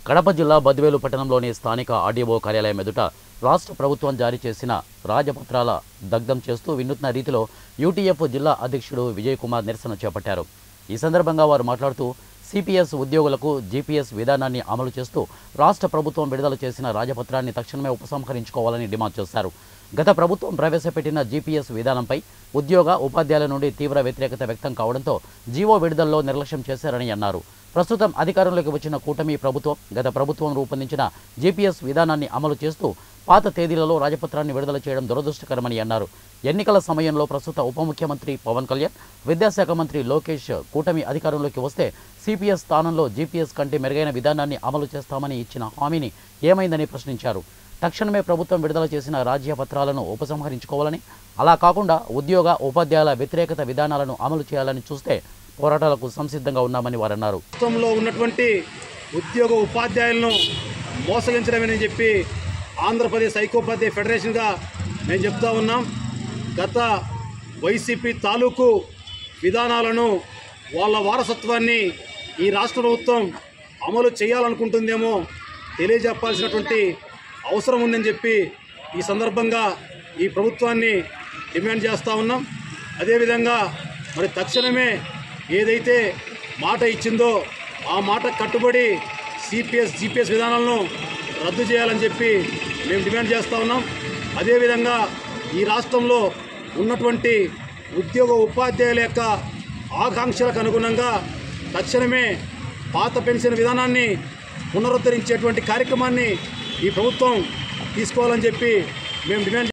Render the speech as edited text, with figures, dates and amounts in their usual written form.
కడప జిల్లా బద్వేలు పట్టణంలోని స్థానిక ఆర్డీఓ కార్యాలయం ఎదుట రాష్ట్ర ప్రభుత్వం జారీ చేసిన రాజపత్రాల దగ్ధం చేస్తూ వినూత్న రీతిలో యూటీఎఫ్ జిల్లా అధ్యక్షుడు విజయ్ కుమార్ నిరసన చేపట్టారు. ఈ సందర్భంగా వారు మాట్లాడుతూ సిపిఎస్ ఉద్యోగులకు జీపీఎస్ విధానాన్ని అమలు చేస్తూ రాష్ట్ర ప్రభుత్వం విడుదల చేసిన రాజపత్రాన్ని తక్షణమే ఉపసంహరించుకోవాలని డిమాండ్ చేశారు. గత ప్రభుత్వం ప్రవేశపెట్టిన జీపీఎస్ విధానంపై ఉద్యోగ ఉపాధ్యాయుల నుండి తీవ్ర వ్యతిరేకత వ్యక్తం కావడంతో జీవో విడుదలలో నిర్లక్ష్యం చేశారని అన్నారు. ప్రస్తుతం అధికారంలోకి వచ్చిన కూటమి ప్రభుత్వం గత ప్రభుత్వం రూపొందించిన జీపీఎస్ విధానాన్ని అమలు చేస్తూ పాత తేదీలలో రాజపత్రాన్ని విడుదల చేయడం దురదృష్టకరమని అన్నారు. ఎన్నికల సమయంలో ప్రస్తుత ఉప ముఖ్యమంత్రి పవన్ కళ్యాణ్, విద్యాశాఖ మంత్రి లోకేష్ కూటమి అధికారంలోకి వస్తే సిపిఎస్ స్థానంలో జీపీఎస్ కంటే మెరుగైన విధానాన్ని అమలు చేస్తామని ఇచ్చిన హామీని ఏమైందని ప్రశ్నించారు. తక్షణమే ప్రభుత్వం విడుదల చేసిన రాజ్యపత్రాలను ఉపసంహరించుకోవాలని, అలా కాకుండా ఉద్యోగ ఉపాధ్యాయుల వ్యతిరేకత విధానాలను అమలు చేయాలని చూస్తే పోరాటాలకు సంసిద్ధంగా ఉన్నామని వారు అన్నారు. రాష్ట్రంలో ఉన్నటువంటి ఉద్యోగ ఉపాధ్యాయులను మోసగించడమని చెప్పి ఆంధ్రప్రదేశ్ ఐకోపాధ్యాయ ఫెడరేషన్గా మేము చెప్తా ఉన్నాం. గత వైసీపీ తాలూకు విధానాలను, వాళ్ళ వారసత్వాన్ని ఈ రాష్ట్ర ప్రభుత్వం అమలు చేయాలనుకుంటుందేమో తెలియజెప్పాల్సినటువంటి అవసరం ఉందని చెప్పి ఈ సందర్భంగా ఈ ప్రభుత్వాన్ని డిమాండ్ చేస్తూ ఉన్నాం. అదేవిధంగా మరి తక్షణమే ఏదైతే మాట ఇచ్చిందో ఆ మాట కట్టుబడి సిపిఎస్ జీపీఎస్ విధానాలను రద్దు చేయాలని చెప్పి మేము డిమాండ్ చేస్తూ ఉన్నాం. అదేవిధంగా ఈ రాష్ట్రంలో ఉన్నటువంటి ఉద్యోగ ఉపాధ్యాయుల యొక్క ఆకాంక్షలకు అనుగుణంగా తక్షణమే పాత పెన్షన్ విధానాన్ని పునరుద్ధరించేటువంటి కార్యక్రమాన్ని ఈ ప్రభుత్వం తీసుకోవాలని చెప్పి మేము డిమాండ్